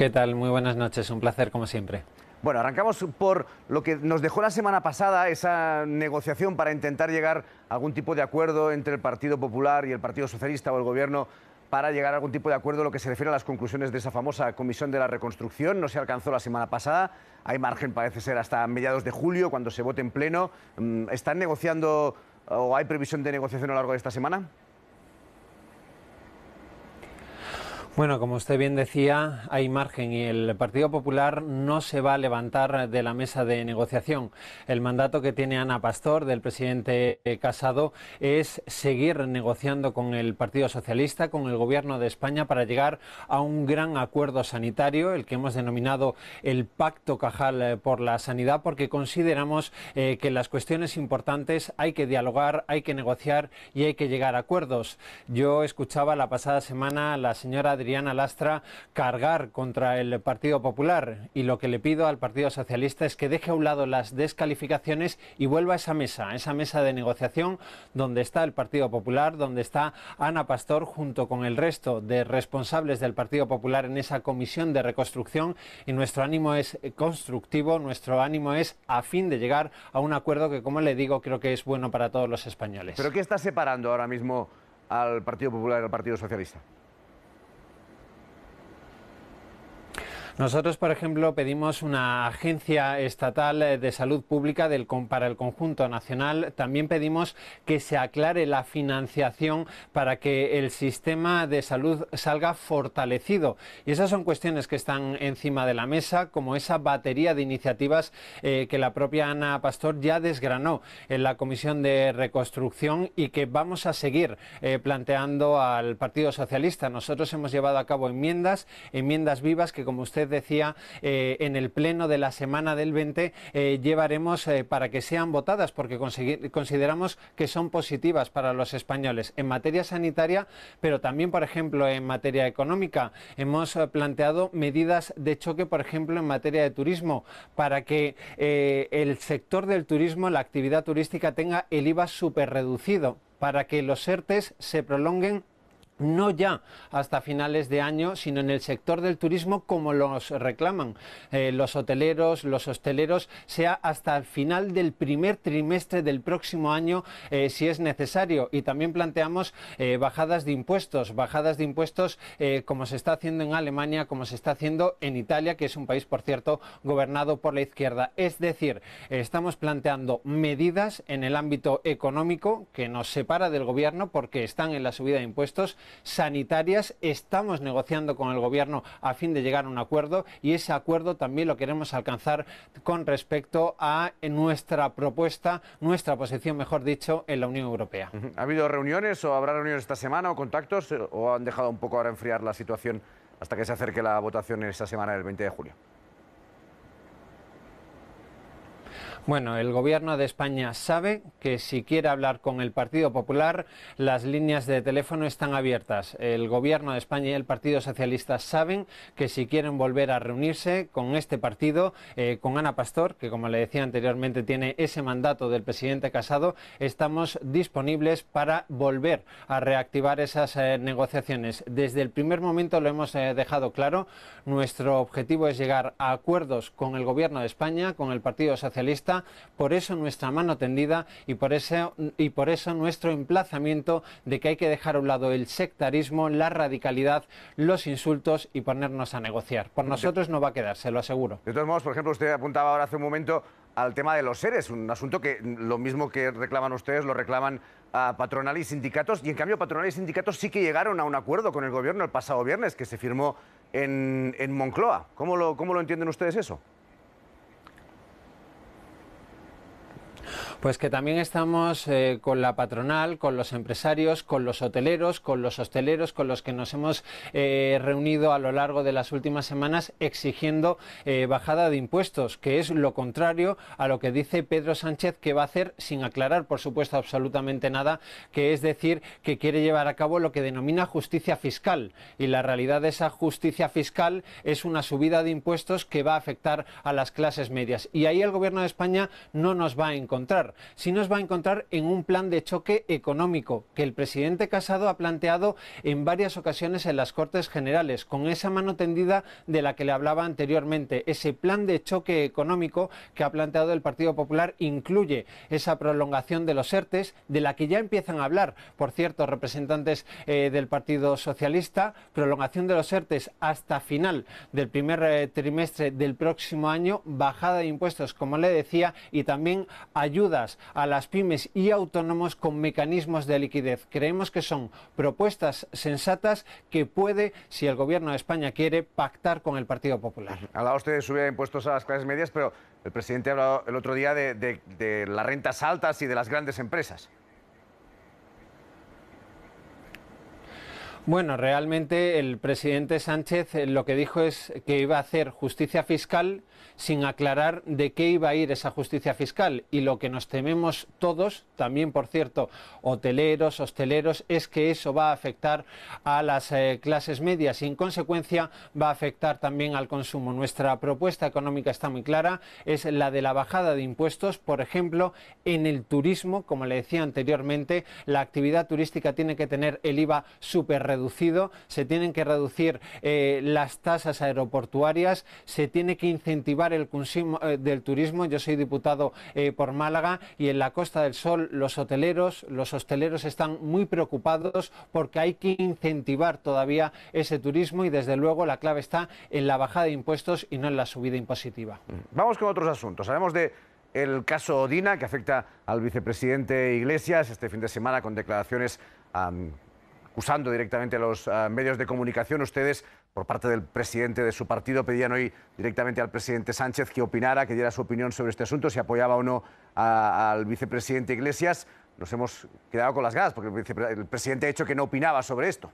¿Qué tal? Muy buenas noches, un placer como siempre. Bueno, arrancamos por lo que nos dejó la semana pasada, esa negociación para intentar llegar a algún tipo de acuerdo entre el Partido Popular y el Partido Socialista o el Gobierno para llegar a algún tipo de acuerdo en lo que se refiere a las conclusiones de esa famosa Comisión de la Reconstrucción. No se alcanzó la semana pasada, hay margen, parece ser, hasta mediados de julio, cuando se vote en pleno. ¿Están negociando o hay previsión de negociación a lo largo de esta semana? Bueno, como usted bien decía, hay margen y el Partido Popular no se va a levantar de la mesa de negociación. El mandato que tiene Ana Pastor, del presidente Casado, es seguir negociando con el Partido Socialista, con el Gobierno de España, para llegar a un gran acuerdo sanitario, el que hemos denominado el Pacto Cajal por la Sanidad, porque consideramos que las cuestiones importantes hay que dialogar, hay que negociar y hay que llegar a acuerdos. Yo escuchaba la pasada semana a la señora Adriana Lastra cargar contra el Partido Popular, y lo que le pido al Partido Socialista es que deje a un lado las descalificaciones y vuelva a esa mesa de negociación donde está el Partido Popular, donde está Ana Pastor junto con el resto de responsables del Partido Popular en esa comisión de reconstrucción, y nuestro ánimo es constructivo, nuestro ánimo es a fin de llegar a un acuerdo que, como le digo, creo que es bueno para todos los españoles. ¿Pero qué está separando ahora mismo al Partido Popular y al Partido Socialista? Nosotros, por ejemplo, pedimos una agencia estatal de salud pública para el conjunto nacional. También pedimos que se aclare la financiación para que el sistema de salud salga fortalecido. Y esas son cuestiones que están encima de la mesa, como esa batería de iniciativas que la propia Ana Pastor ya desgranó en la Comisión de Reconstrucción y que vamos a seguir planteando al Partido Socialista. Nosotros hemos llevado a cabo enmiendas vivas que, como usted decía, en el pleno de la semana del 20 llevaremos para que sean votadas, porque consideramos que son positivas para los españoles en materia sanitaria, pero también, por ejemplo, en materia económica. Hemos planteado medidas de choque, por ejemplo, en materia de turismo, para que el sector del turismo, la actividad turística, tenga el IVA superreducido, para que los ERTEs se prolonguen no ya hasta finales de año, sino en el sector del turismo, como los reclaman los hoteleros, los hosteleros, sea hasta el final del primer trimestre del próximo año, si es necesario. Y también planteamos bajadas de impuestos como se está haciendo en Alemania, como se está haciendo en Italia, que es un país, por cierto, gobernado por la izquierda. Es decir, estamos planteando medidas en el ámbito económico que nos separa del gobierno, porque están en la subida de impuestos. Sanitarias, estamos negociando con el Gobierno a fin de llegar a un acuerdo, y ese acuerdo también lo queremos alcanzar con respecto a nuestra propuesta, nuestra posición, mejor dicho, en la Unión Europea. ¿Ha habido reuniones o habrá reuniones esta semana o contactos, o han dejado un poco ahora enfriar la situación hasta que se acerque la votación en esta semana del 20 de julio? Bueno, el Gobierno de España sabe que si quiere hablar con el Partido Popular, las líneas de teléfono están abiertas. El Gobierno de España y el Partido Socialista saben que si quieren volver a reunirse con este partido, con Ana Pastor, que, como le decía anteriormente, tiene ese mandato del presidente Casado, estamos disponibles para volver a reactivar esas negociaciones. Desde el primer momento lo hemos dejado claro. Nuestro objetivo es llegar a acuerdos con el Gobierno de España, con el Partido Socialista. Por eso nuestra mano tendida y por eso nuestro emplazamiento de que hay que dejar a un lado el sectarismo, la radicalidad, los insultos y ponernos a negociar. Por nosotros no va a quedar, se lo aseguro. De todos modos, por ejemplo, usted apuntaba ahora hace un momento al tema de los EREs, un asunto que lo mismo que reclaman ustedes lo reclaman a patronal y sindicatos, y en cambio patronal y sindicatos sí que llegaron a un acuerdo con el Gobierno el pasado viernes, que se firmó en Moncloa. ¿Cómo lo entienden ustedes eso? Pues que también estamos con la patronal, con los empresarios, con los hoteleros, con los hosteleros, con los que nos hemos reunido a lo largo de las últimas semanas exigiendo bajada de impuestos, que es lo contrario a lo que dice Pedro Sánchez que va a hacer, sin aclarar, por supuesto, absolutamente nada, que es decir, que quiere llevar a cabo lo que denomina justicia fiscal. Y la realidad de esa justicia fiscal es una subida de impuestos que va a afectar a las clases medias. Y ahí el Gobierno de España no nos va a encontrar. encontrar? Sí nos va a encontrar en un plan de choque económico que el presidente Casado ha planteado en varias ocasiones en las Cortes Generales, con esa mano tendida de la que le hablaba anteriormente. Ese plan de choque económico que ha planteado el Partido Popular incluye esa prolongación de los ERTEs, de la que ya empiezan a hablar, por cierto, representantes del Partido Socialista, prolongación de los ERTEs hasta final del primer trimestre del próximo año, bajada de impuestos, como le decía, y también ayudas a las pymes y autónomos con mecanismos de liquidez. Creemos que son propuestas sensatas que puede, si el Gobierno de España quiere, pactar con el Partido Popular. Hablaba usted de subida de impuestos a las clases medias, pero el presidente ha hablado el otro día de las rentas altas y de las grandes empresas. Bueno, realmente el presidente Sánchez lo que dijo es que iba a hacer justicia fiscal sin aclarar de qué iba a ir esa justicia fiscal. Y lo que nos tememos todos, también por cierto, hoteleros, hosteleros, es que eso va a afectar a las clases medias y en consecuencia va a afectar también al consumo. Nuestra propuesta económica está muy clara, es la de la bajada de impuestos, por ejemplo, en el turismo, como le decía anteriormente, la actividad turística tiene que tener el IVA súper reducido, se tienen que reducir las tasas aeroportuarias, se tiene que incentivar el consumo del turismo. Yo soy diputado por Málaga y en la Costa del Sol los hosteleros están muy preocupados porque hay que incentivar todavía ese turismo y desde luego la clave está en la bajada de impuestos y no en la subida impositiva. Vamos con otros asuntos. Sabemos del caso Dina, que afecta al vicepresidente Iglesias este fin de semana con declaraciones acusando directamente a los medios de comunicación. Ustedes, por parte del presidente de su partido, pedían hoy directamente al presidente Sánchez que opinara, que diera su opinión sobre este asunto, si apoyaba o no al vicepresidente Iglesias. Nos hemos quedado con las ganas, porque el presidente ha dicho que no opinaba sobre esto.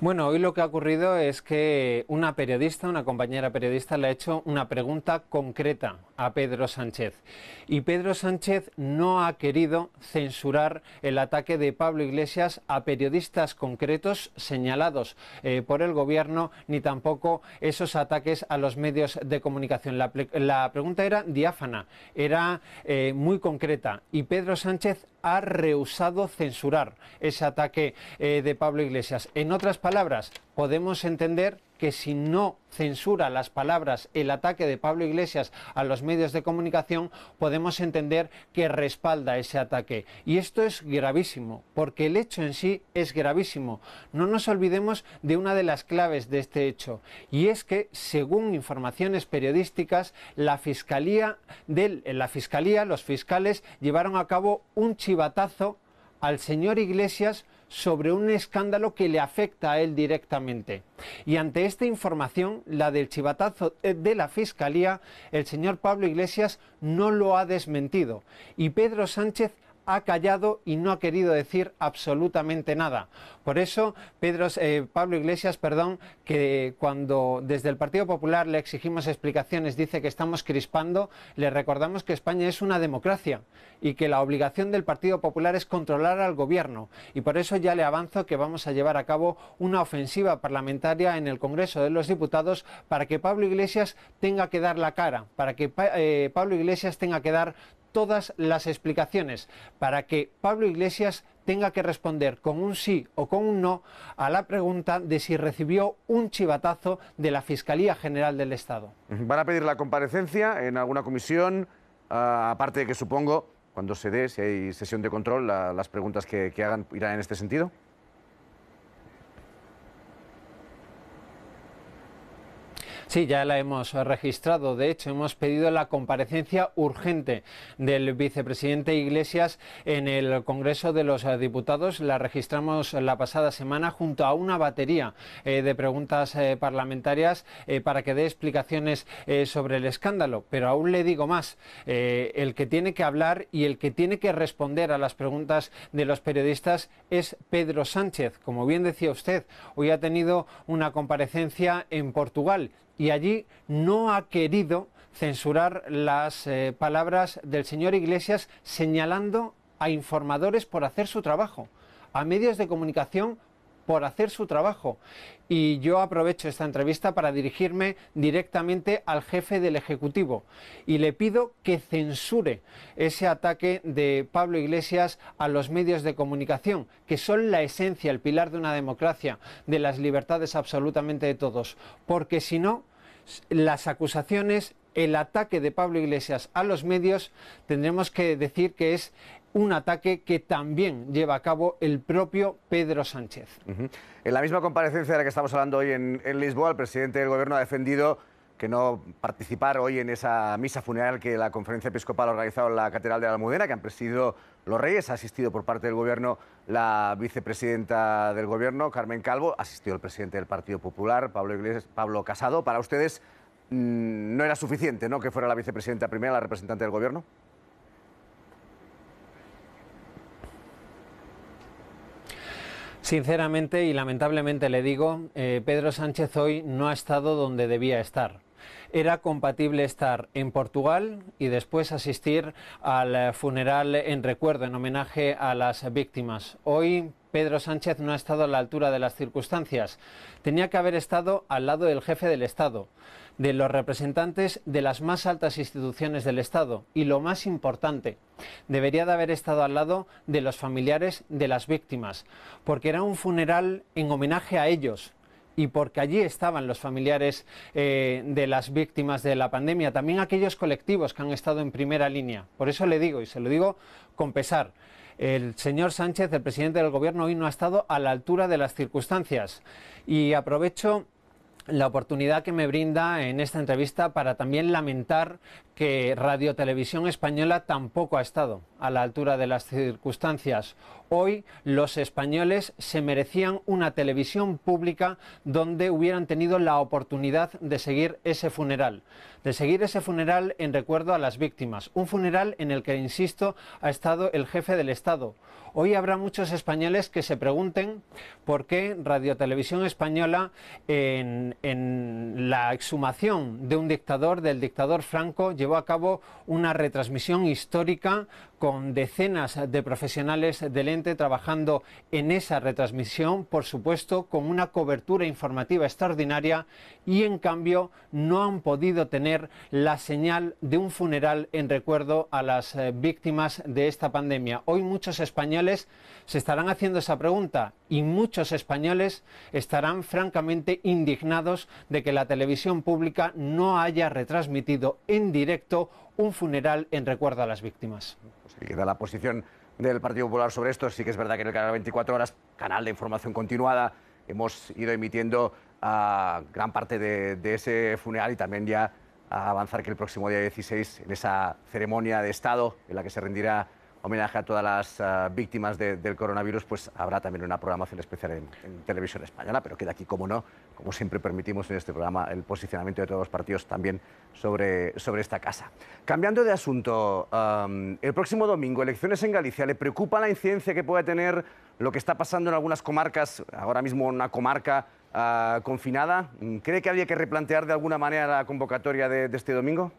Bueno, hoy lo que ha ocurrido es que una compañera periodista, le ha hecho una pregunta concreta a Pedro Sánchez. Y Pedro Sánchez no ha querido censurar el ataque de Pablo Iglesias a periodistas concretos señalados por el Gobierno, ni tampoco esos ataques a los medios de comunicación. La pregunta era diáfana, era muy concreta y Pedro Sánchez ha rehusado censurar ese ataque de Pablo Iglesias. En otras palabras, podemos entender que si no censura las palabras, el ataque de Pablo Iglesias a los medios de comunicación, podemos entender que respalda ese ataque. Y esto es gravísimo, porque el hecho en sí es gravísimo. No nos olvidemos de una de las claves de este hecho, y es que, según informaciones periodísticas, los fiscales llevaron a cabo un chivatazo al señor Iglesias sobre un escándalo que le afecta a él directamente. Y ante esta información, la del chivatazo de la Fiscalía, el señor Pablo Iglesias no lo ha desmentido. Y Pedro Sánchez ha callado y no ha querido decir absolutamente nada. Por eso, Pablo Iglesias, que cuando desde el Partido Popular le exigimos explicaciones, dice que estamos crispando, le recordamos que España es una democracia y que la obligación del Partido Popular es controlar al Gobierno. Y por eso ya le avanzo que vamos a llevar a cabo una ofensiva parlamentaria en el Congreso de los Diputados para que Pablo Iglesias tenga que dar la cara, para que Pablo Iglesias tenga que dar todas las explicaciones, para que Pablo Iglesias tenga que responder con un sí o con un no a la pregunta de si recibió un chivatazo de la Fiscalía General del Estado. ¿Van a pedir la comparecencia en alguna comisión? Aparte de que supongo, cuando se dé, si hay sesión de control, las preguntas que hagan irán en este sentido. Sí, ya la hemos registrado. De hecho, hemos pedido la comparecencia urgente del vicepresidente Iglesias en el Congreso de los Diputados. La registramos la pasada semana junto a una batería de preguntas parlamentarias para que dé explicaciones sobre el escándalo. Pero aún le digo más, el que tiene que hablar y el que tiene que responder a las preguntas de los periodistas es Pedro Sánchez. Como bien decía usted, hoy ha tenido una comparecencia en Portugal y allí no ha querido censurar las palabras del señor Iglesias, señalando a informadores por hacer su trabajo, a medios de comunicación por hacer su trabajo. Y yo aprovecho esta entrevista para dirigirme directamente al jefe del Ejecutivo y le pido que censure ese ataque de Pablo Iglesias a los medios de comunicación, que son la esencia, el pilar de una democracia, de las libertades absolutamente de todos, porque si no, las acusaciones, el ataque de Pablo Iglesias a los medios, tendremos que decir que es un ataque que también lleva a cabo el propio Pedro Sánchez. En la misma comparecencia de la que estamos hablando hoy en Lisboa, el presidente del Gobierno ha defendido que no participar hoy en esa misa funeral que la Conferencia Episcopal ha organizado en la Catedral de la Almudena, que han presidido los reyes. Ha asistido por parte del Gobierno la vicepresidenta del Gobierno, Carmen Calvo. Ha asistido el presidente del Partido Popular, Pablo Casado. Para ustedes, ¿no era suficiente, ¿no?, que fuera la vicepresidenta primera, la representante del Gobierno? Sinceramente y lamentablemente le digo, Pedro Sánchez hoy no ha estado donde debía estar. Era compatible estar en Portugal y después asistir al funeral en recuerdo, en homenaje a las víctimas. Hoy Pedro Sánchez no ha estado a la altura de las circunstancias. Tenía que haber estado al lado del jefe del Estado, de los representantes de las más altas instituciones del Estado y, lo más importante, debería de haber estado al lado de los familiares de las víctimas, porque era un funeral en homenaje a ellos y porque allí estaban los familiares de las víctimas de la pandemia, también aquellos colectivos que han estado en primera línea. Por eso le digo, y se lo digo con pesar, el señor Sánchez, el presidente del Gobierno, hoy no ha estado a la altura de las circunstancias. Y aprovecho la oportunidad que me brinda en esta entrevista para también lamentar que Radio Televisión Española tampoco ha estado a la altura de las circunstancias. Hoy los españoles se merecían una televisión pública donde hubieran tenido la oportunidad de seguir ese funeral en recuerdo a las víctimas, un funeral en el que, insisto, ha estado el jefe del Estado. Hoy habrá muchos españoles que se pregunten por qué Radio Televisión Española, en la exhumación de un dictador, del dictador Franco, llevó a cabo una retransmisión histórica con decenas de profesionales del ente trabajando en esa retransmisión, por supuesto, con una cobertura informativa extraordinaria, y en cambio no han podido tener la señal de un funeral en recuerdo a las víctimas de esta pandemia. Hoy muchos españoles se estarán haciendo esa pregunta y muchos españoles estarán francamente indignados de que la televisión pública no haya retransmitido en directo un funeral en recuerdo a las víctimas. Queda la posición del Partido Popular sobre esto. Sí que es verdad que en el canal 24 Horas, canal de información continuada, hemos ido emitiendo gran parte de ese funeral, y también ya a avanzar que el próximo día 16, en esa ceremonia de Estado en la que se rendirá homenaje a todas las víctimas del coronavirus, pues habrá también una programación especial en Televisión Española, pero queda aquí, como no, como siempre permitimos en este programa, el posicionamiento de todos los partidos también sobre esta casa. Cambiando de asunto, el próximo domingo, elecciones en Galicia. ¿Le preocupa la incidencia que puede tener lo que está pasando en algunas comarcas, ahora mismo una comarca confinada? ¿Cree que habría que replantear de alguna manera la convocatoria de este domingo?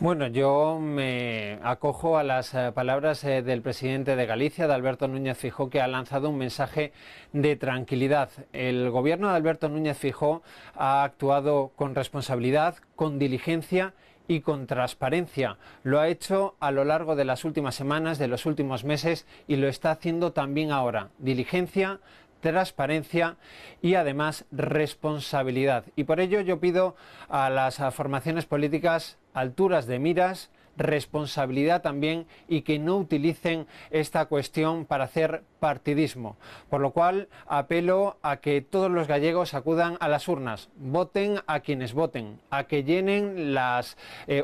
Bueno, yo me acojo a las palabras del presidente de Galicia, de Alberto Núñez Feijóo, que ha lanzado un mensaje de tranquilidad. El gobierno de Alberto Núñez Feijóo ha actuado con responsabilidad, con diligencia y con transparencia. Lo ha hecho a lo largo de las últimas semanas, de los últimos meses, y lo está haciendo también ahora. Diligencia, transparencia y además responsabilidad. Y por ello yo pido a las formaciones políticas alturas de miras, responsabilidad también, y que no utilicen esta cuestión para hacer partidismo. Por lo cual apelo a que todos los gallegos acudan a las urnas, voten a quienes voten, a que llenen las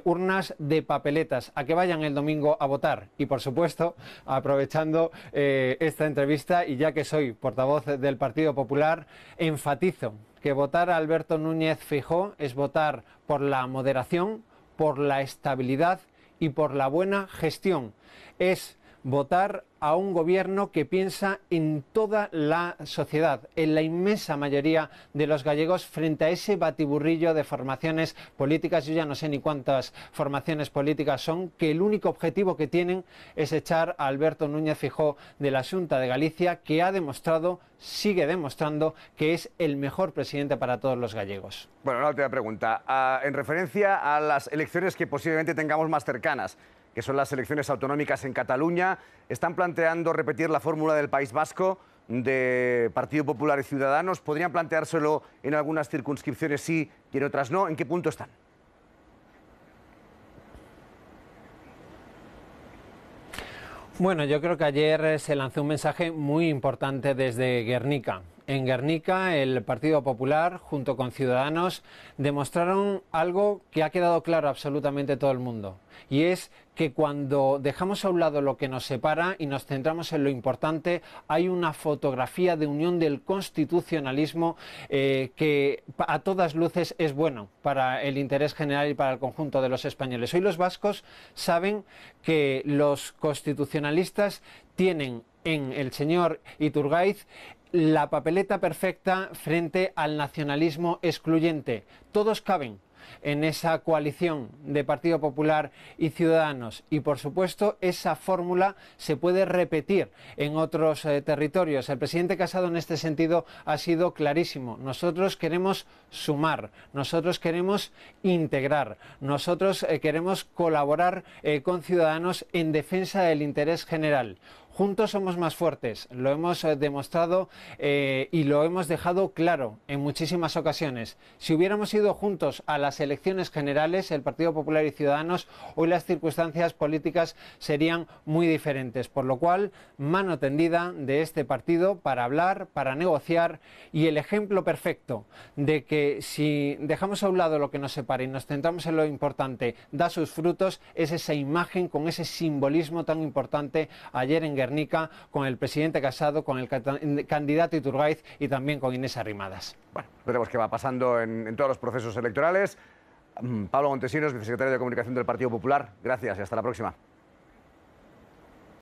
urnas de papeletas, a que vayan el domingo a votar. Y por supuesto, aprovechando esta entrevista, y ya que soy portavoz del Partido Popular, enfatizo que votar a Alberto Núñez Feijóo es votar por la moderación, por la estabilidad y por la buena gestión. Es votar a un gobierno que piensa en toda la sociedad, en la inmensa mayoría de los gallegos, frente a ese batiburrillo de formaciones políticas. Yo ya no sé ni cuántas formaciones políticas son, que el único objetivo que tienen es echar a Alberto Núñez Feijóo de la Xunta de Galicia, que ha demostrado, sigue demostrando, que es el mejor presidente para todos los gallegos. Bueno, una última pregunta. En referencia a las elecciones que posiblemente tengamos más cercanas, que son las elecciones autonómicas en Cataluña, ¿están planteando repetir la fórmula del País Vasco de Partido Popular y Ciudadanos? ¿Podrían planteárselo en algunas circunscripciones sí y en otras no? ¿En qué punto están? Bueno, yo creo que ayer se lanzó un mensaje muy importante desde Guernica. En Guernica, el Partido Popular, junto con Ciudadanos, demostraron algo que ha quedado claro a absolutamente todo el mundo. Y es que cuando dejamos a un lado lo que nos separa y nos centramos en lo importante, hay una fotografía de unión del constitucionalismo que a todas luces es bueno para el interés general y para el conjunto de los españoles. Hoy los vascos saben que los constitucionalistas tienen en el señor Iturgaiz la papeleta perfecta frente al nacionalismo excluyente. Todos caben en esa coalición de Partido Popular y Ciudadanos, y por supuesto esa fórmula se puede repetir en otros territorios. El presidente Casado en este sentido ha sido clarísimo. Nosotros queremos sumar, nosotros queremos integrar, nosotros queremos colaborar con Ciudadanos en defensa del interés general. Juntos somos más fuertes, lo hemos demostrado y lo hemos dejado claro en muchísimas ocasiones. Si hubiéramos ido juntos a las elecciones generales, el Partido Popular y Ciudadanos, hoy las circunstancias políticas serían muy diferentes. Por lo cual, mano tendida de este partido para hablar, para negociar, y el ejemplo perfecto de que si dejamos a un lado lo que nos separa y nos centramos en lo importante, da sus frutos, es esa imagen con ese simbolismo tan importante ayer en Guernica, con el presidente Casado, con el candidato Iturgaiz y también con Inés Arrimadas. Bueno, veremos qué va pasando en todos los procesos electorales. Pablo Montesinos, vicesecretario de Comunicación del Partido Popular, gracias y hasta la próxima.